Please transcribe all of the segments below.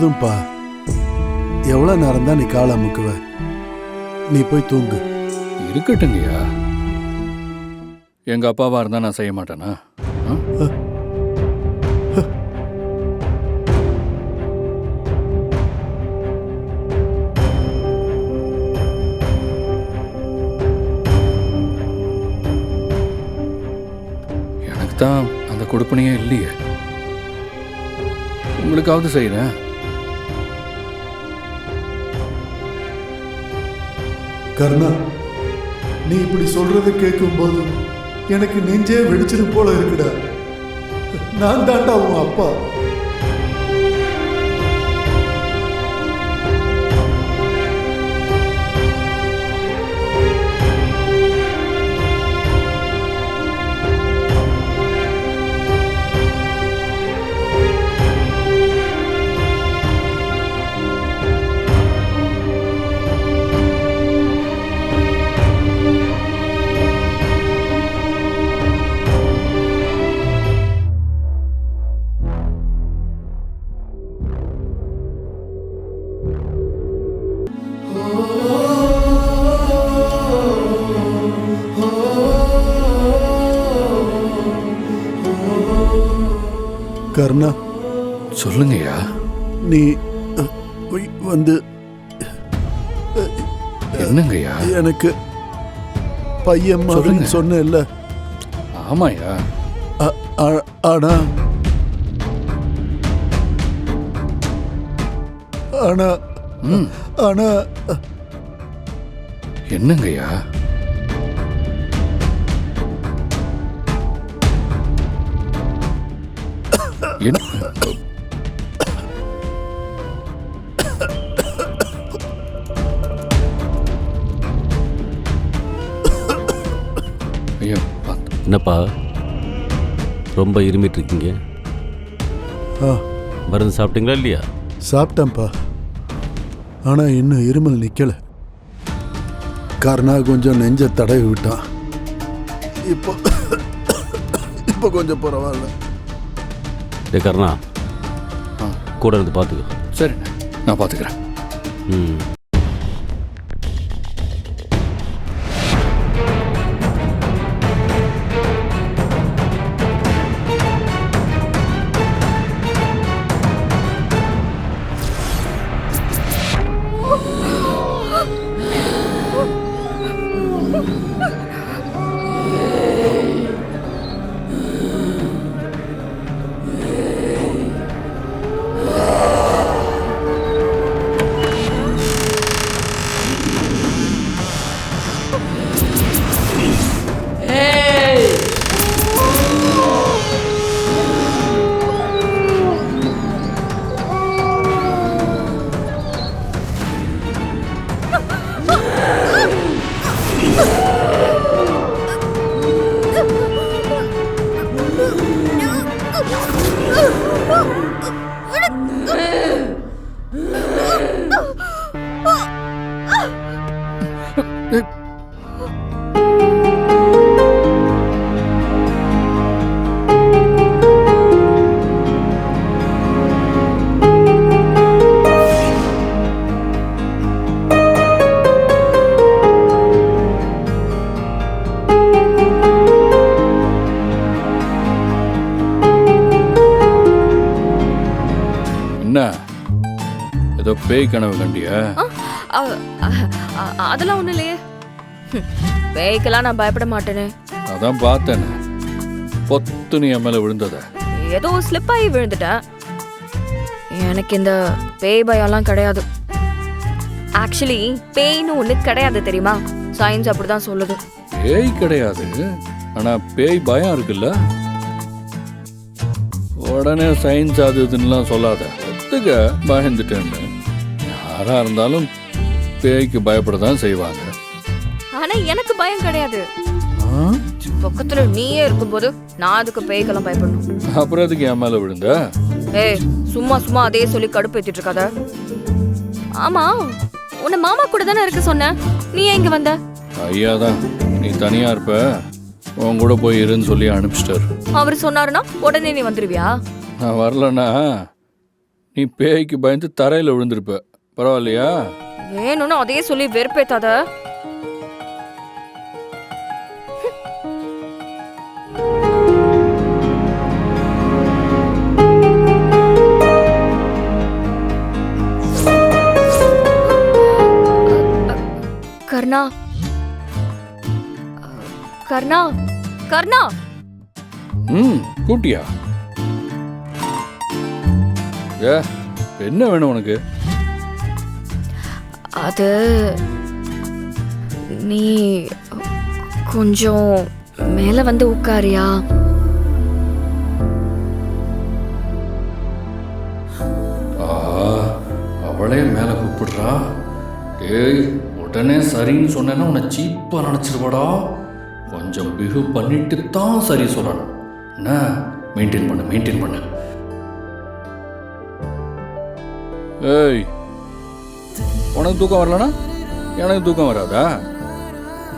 போதும்பா. எவ்வளோ நேரம் தான் நீ காலை அமுக்குவ? நீ போய் தூங்கு. இருக்கட்டுங்கய்யா. எங்க அப்பாவா இருந்தா நான் செய்ய மாட்டேனா? எனக்கு தான் அந்த கொடுப்பனையே இல்லையே. உங்களுக்காவது செய்யறேன். கர்ணா, நீ இப்படி சொல்றதை கேட்கும்போது எனக்கு நெஞ்சே வெடிச்சிடும் போல இருக்குடா. நான் தாண்டா உன் அப்பா. கர்ணா, சொல்லுங்கய்யா. நீ வந்து என்னங்கய்யா? எனக்கு பையன் மகன் சொன்ன. ஆமாயா. ஆனா ஆனா ஆனா என்னங்கய்யா? என்னப்பா ரொம்ப இருமிட்டு இருக்கீங்க? மருந்து சாப்பிட்டீங்களா இல்லையா? சாப்பிட்டேன்ப்பா. ஆனா இன்னும் இருமல் நிக்கல. கர்ணா கொஞ்சம் நெஞ்ச தடவி விட்டான். இப்போ இப்போ கொஞ்சம் பரவாயில்ல. கர்ணா, கூட இருந்து பார்த்துக்கோ. சரி, நான் பார்த்துக்கிறேன். ஏதோ பேய் கனவு கண்டியா? அதெல்லாம் ஒண்ணு இல்லையே. பேய்க்கெல்லாம் நான் பயப்பட மாட்டேனே. அதான் பார்த்தேன். பொத்து நீ என் மேல விழுந்தத. ஏதோ ஸ்லிப் ஆகி விழுந்துட்டேன். எனக்கு இந்த பேய் பயம்லாம் கிடையாது. ஆக்சுவலி பேய்னு ஒண்ணு கிடையாது தெரியுமா? சயின்ஸ் அப்படிதான் சொல்லுது. பேய் கிடையாது, ஆனா பேய் பயம் இருக்குல்ல. உடனே சயின்ஸ் அது இதுன்னுலாம் சொல்லாத. ஒத்துக்க பயந்துட்டேன்னு. யாரா இருந்தாலும் பேய்க்கு பயப்படதான் செய்வாங்க. ஆனா எனக்கு பயம் கிடையாது. பக்கத்துல நீயே இருக்கும்போது நான் அதுக்கு பேய்க்கெல்லாம் பயப்படணும். அப்புறம் அதுக்கு என் மேல விழுந்த? ஏய், சும்மா சும்மா அதே சொல்லி கடுப்பேத்திட்டு இருக்காத. ஆமா, உன்னை மாமா கூட தானே இருக்க சொன்ன. நீ ஏன் இங்க வந்த? ஐயா தான் நீ தனியா இருப்ப, உன் கூட போய் இருன்னு சொல்லி அனுப்பிச்சிட்டாரு. அவர் சொன்னாருன்னா உடனே நீ வந்துருவியா? நான் வரலன்னா நீ பேய்க்கு பயந்து தரையில் விழுந்திருப்ப. பரவாயில்லையா? வேணும்னு அதே சொல்லி வெறுப்பேத்தாத. கர்ணா, கர்ணா, கர்ணா. கூட்டியா? ஏ, என்ன வேணும் உனக்கு? அது நீ கொஞ்சம் மேல வந்து உட்காரியா? அவளே மேல கூப்பிடுறா. ஏய், உடனே சரின்னு சொன்னேன்னா உன்னை சீப்பா நினைச்சிருவாடா. கொஞ்சம் பிகு பண்ணிட்டு தான் சரி சொல்லணும். என்ன? மெயின்டைன் பண்ணு. ஏய், உனக்கு தூக்கம் வரலனா எனக்கு தூக்கம் வராதா?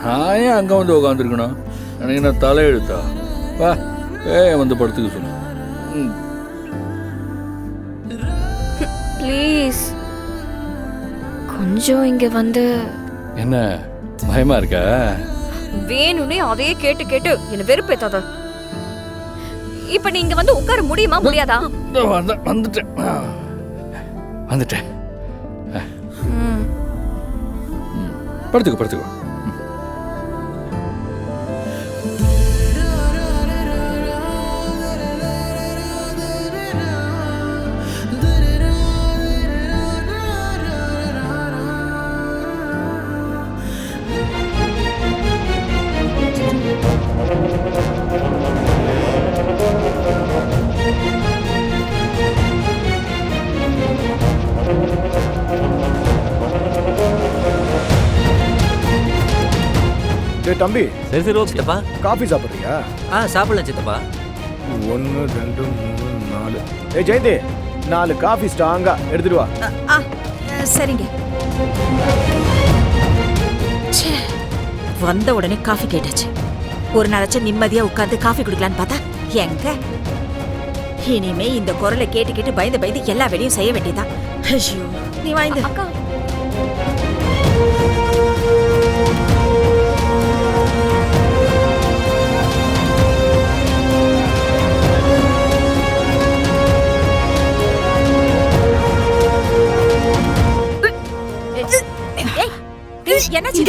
நான் ஏன் அங்கே வந்து உட்காந்துருக்கணும்? எனக்கு என்ன தலையெழுத்தா? வா, வந்து படுத்துக்க சொல்லு. ப்ளீஸ் கொஞ்சம் இங்க வந்து. என்ன பயமா இருக்கா? வேணும்னே அதையே கேட்டு கேட்டு என்ன வெறுப்பேத்தாத. இப்ப நீ இங்க வந்து உட்கார முடியுமா முடியாதா? வந்துட்டேன். படுத்துக்கோ. டேய் தம்பி, சரி ஓகே. சித்தப்பா காஃபி சாப்பிட்றியா? சாப்பிடலாம் சித்தப்பா. 1 2 3 4. ஏய் ஜெயந்தி, 4 காஃபி ஸ்ட்ராங்கா எடுத்துட்டு வா. சரிங்க. வந்த உடனே காஃபி கேட்டாச்சு. ஒரு நாளாச்சும் நிம்மதியா உட்கார்ந்து காஃபி குடிக்கலான்னு பார்த்தா எங்க? இனிமே இந்த குரலை கேட்டு கேட்டு பயந்து எல்லா வேலையும் செய்ய வேண்டியதான். ஐயோ, நீ வாய்ந்து. அக்கா, என்னாச்சு?